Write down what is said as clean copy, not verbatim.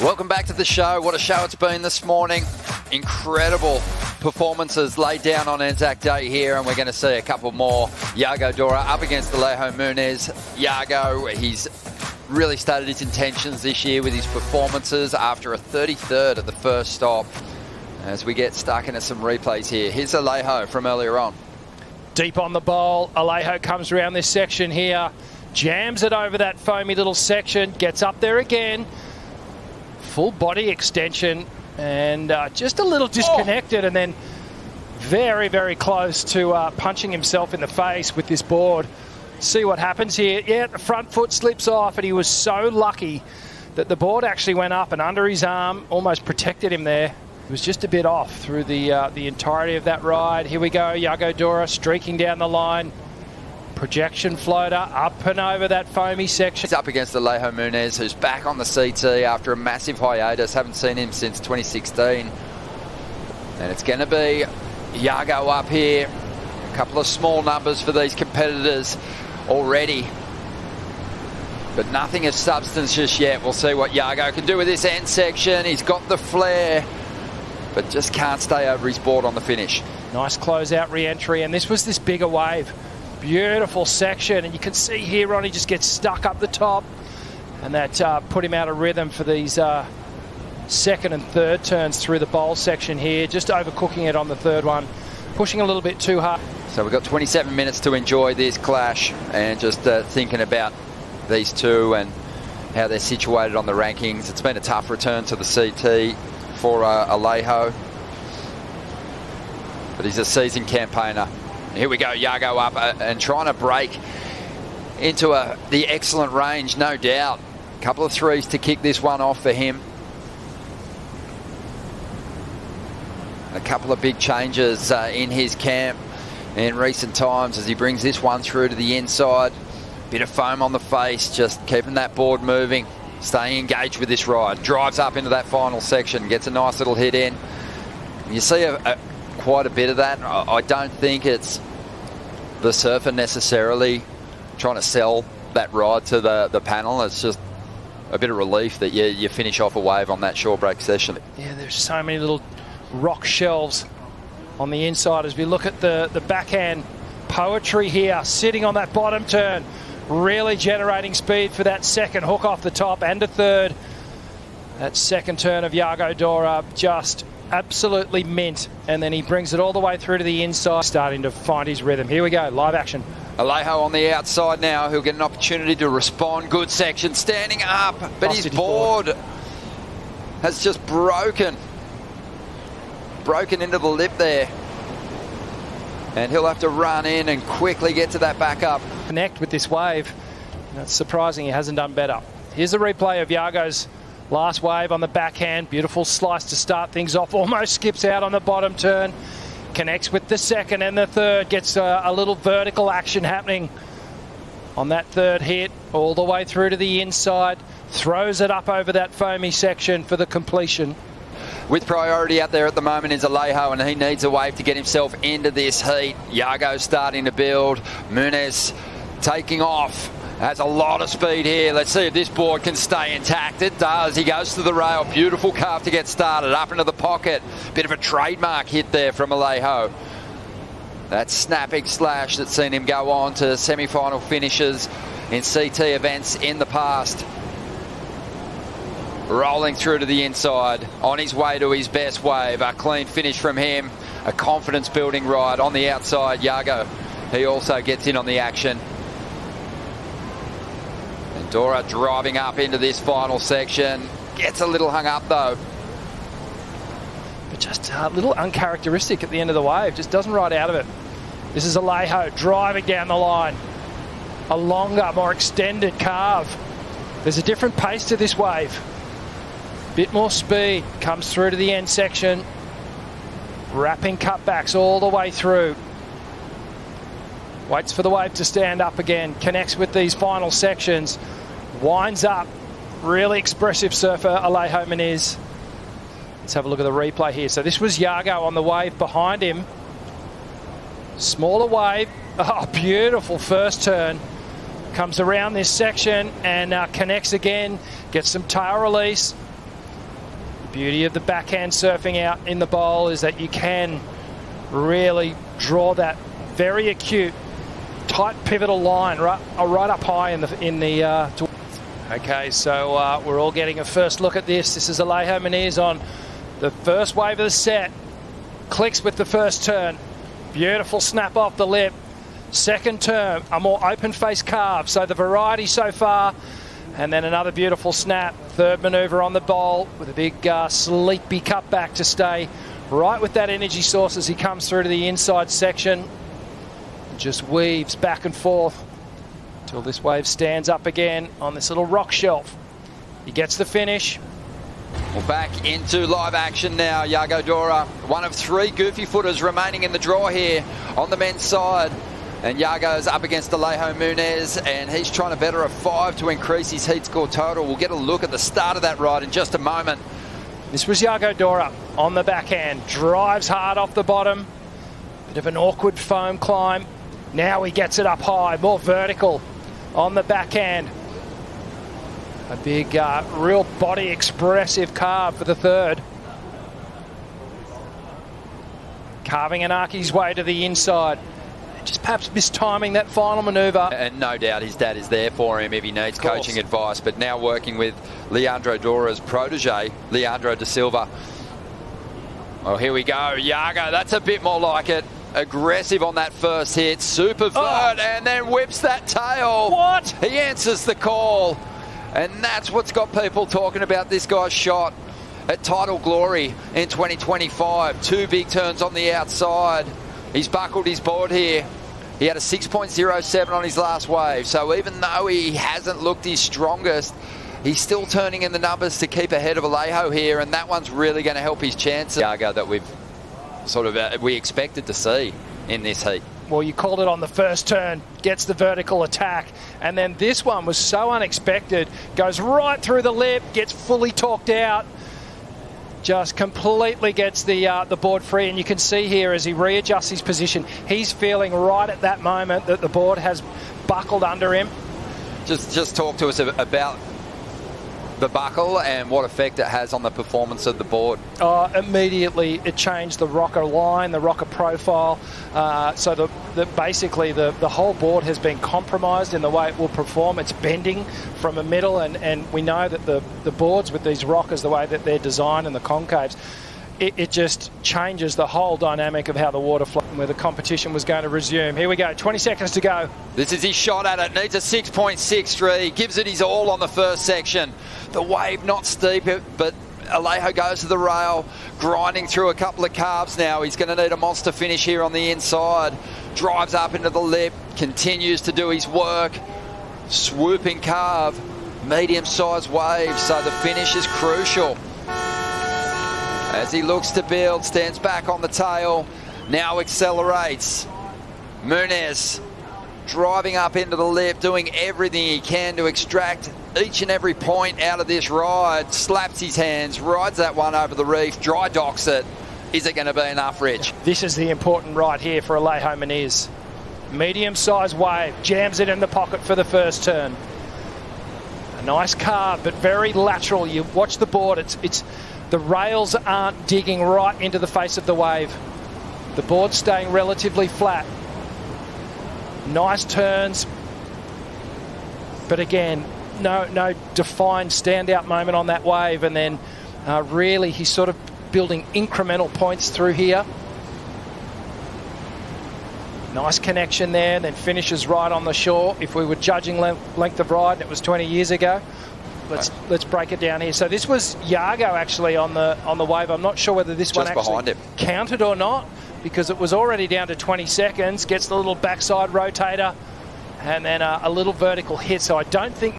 Welcome back to the show. What a show it's been this morning. Incredible performances laid down on Anzac Day here, and we're going to see a couple more. Yago Dora up against Alejo Muniz. Yago, he's really stated his intentions this year with his performances after a 33rd at the first stop. As we get stuck into some replays here. Here's Alejo from earlier on. Deep on the bowl. Alejo comes around this section here. Jams it over that foamy little section. Gets up there again. Full body extension. And just a little disconnected. And then very, very close to punching himself in the face with this board. See what happens here. Yeah, the front foot slips off. And he was so lucky that the board actually went up and under his arm. Almost protected him there. It was just a bit off through the entirety of that ride. Here we go, Yago Dora streaking down the line. Projection floater up and over that foamy section. He's up against Alejo Muniz, who's back on the CT after a massive hiatus. Haven't seen him since 2016. And it's going to be Yago up here. A couple of small numbers for these competitors already. But nothing of substance just yet. We'll see what Yago can do with this end section. He's got the flair, but just can't stay over his board on the finish. Nice closeout re-entry, and this was this bigger wave. Beautiful section, and you can see here Ronnie just gets stuck up the top, and that put him out of rhythm for these second and third turns through the bowl section here, just overcooking it on the third one, pushing a little bit too hard. So we've got 27 minutes to enjoy this clash, and just thinking about these two and how they're situated on the rankings. It's been a tough return to the CT for Alejo, but he's a seasoned campaigner. Here we go, Yago up and trying to break into the excellent range, no doubt. A couple of threes to kick this one off for him. A couple of big changes in his camp in recent times as he brings this one through to the inside. Bit of foam on the face, just keeping that board moving. Staying engaged with this ride. Drives up into that final section. Gets a nice little hit in. You see quite a bit of that. I don't think it's the surfer necessarily trying to sell that ride to the panel. It's just a bit of relief that you finish off a wave on that short break session. Yeah, there's so many little rock shelves on the inside as we look at the backhand poetry here. Sitting on that bottom turn. Really generating speed for that second hook off the top and a third. That second turn of Yago Dora just absolutely mint. And then he brings it all the way through to the inside, starting to find his rhythm. Here we go, live action. Alejo on the outside now. He'll get an opportunity to respond. Good section, standing up. But his board has just broken into the lip there. And he'll have to run in and quickly get to that backup. Connect with this wave. That's surprising he hasn't done better. Here's a replay of Yago's last wave on the backhand. Beautiful slice to start things off. Almost skips out on the bottom turn. Connects with the second and the third. Gets a little vertical action happening on that third hit. All the way through to the inside. Throws it up over that foamy section for the completion. With priority out there at the moment is Alejo, and he needs a wave to get himself into this heat. Yago starting to build. Muniz taking off. Has a lot of speed here. Let's see if this board can stay intact. It does. He goes to the rail. Beautiful carve to get started. Up into the pocket. Bit of a trademark hit there from Alejo. That snapping slash that's seen him go on to semi-final finishes in CT events in the past. Rolling through to the inside, on his way to his best wave. A clean finish from him. A confidence-building ride on the outside. Yago, he also gets in on the action. And Dora driving up into this final section. Gets a little hung up, though. But just a little uncharacteristic at the end of the wave. Just doesn't ride out of it. This is Alejo driving down the line. A longer, more extended carve. There's a different pace to this wave. Bit more speed, comes through to the end section. Wrapping cutbacks all the way through. Waits for the wave to stand up again. Connects with these final sections. Winds up. Really expressive surfer, Alejo Muniz. Let's have a look at the replay here. So this was Yago on the wave behind him. Smaller wave. Oh, beautiful first turn. Comes around this section and connects again. Gets some tail release. Beauty of the backhand surfing out in the bowl is that you can really draw that very acute, tight pivotal line right up high in the. Okay, so we're all getting a first look at this. This is Alejo Muniz on the first wave of the set. Clicks with the first turn. Beautiful snap off the lip. Second turn, a more open face carve. So the variety so far. And then another beautiful snap. Third manoeuvre on the bowl with a big sleepy cutback to stay right with that energy source as he comes through to the inside section. Just weaves back and forth until this wave stands up again on this little rock shelf. He gets the finish. Well, back into live action now. Yago Dora, one of 3 goofy footers remaining in the draw here on the men's side. And Yago's up against Alejo Muniz, and he's trying to better a 5 to increase his heat score total. We'll get a look at the start of that ride in just a moment. This was Yago Dora on the backhand. Drives hard off the bottom. Bit of an awkward foam climb. Now he gets it up high, more vertical on the backhand. A big, real body expressive carve for the third. Carving an arc his way to the inside. Just perhaps mistiming that final manoeuvre. And no doubt his dad is there for him if he needs coaching advice. But now working with Leandro Dora's protege, Leandro da Silva. Oh, here we go. Yago, that's a bit more like it. Aggressive on that first hit. Super vert, and then whips that tail. What? He answers the call. And that's what's got people talking about this guy's shot at Title Glory in 2025. 2 big turns on the outside. He's buckled his board here. He had a 6.07 on his last wave. So even though he hasn't looked his strongest, he's still turning in the numbers to keep ahead of Alejo here. And that one's really going to help his chances. Yago that we've we expected to see in this heat. Well, you called it on the first turn, gets the vertical attack. And then this one was so unexpected. Goes right through the lip, gets fully torqued out. Just completely gets the board free, and you can see here as he readjusts his position, he's feeling right at that moment that the board has buckled under him. Just talk to us about the buckle and what effect it has on the performance of the board. Immediately it changed the rocker line, the rocker profile, so basically the whole board has been compromised in the way it will perform. It's bending from a middle, and we know that the boards with these rockers, the way that they're designed and the concaves, it just changes the whole dynamic of how the water flows where the competition was going to resume. Here we go, 20 seconds to go. This is his shot at it. Needs a 6.63. Gives it his all on the first section. The wave not steep, but Alejo goes to the rail, grinding through a couple of carves now. He's going to need a monster finish here on the inside. Drives up into the lip, continues to do his work. Swooping carve, medium-sized wave, so the finish is crucial. As he looks to build, stands back on the tail, now accelerates. Muniz driving up into the lip, doing everything he can to extract each and every point out of this ride. Slaps his hands, rides that one over the reef, dry docks it. Is it going to be enough, Rich? This is the important ride here for Alejo Muniz. Medium-sized wave, jams it in the pocket for the first turn. A nice carve, but very lateral. You watch the board, it's the rails aren't digging right into the face of the wave. The board's staying relatively flat. Nice turns, but again, no defined standout moment on that wave. And then really he's sort of building incremental points through here. Nice connection there, and then finishes right on the shore. If we were judging length of ride, and it was 20 years ago. Let's break it down here. So this was Yago actually on the wave. I'm not sure whether this one actually counted or not, because it was already down to 20 seconds. Gets the little backside rotator, and then a little vertical hit. So I don't think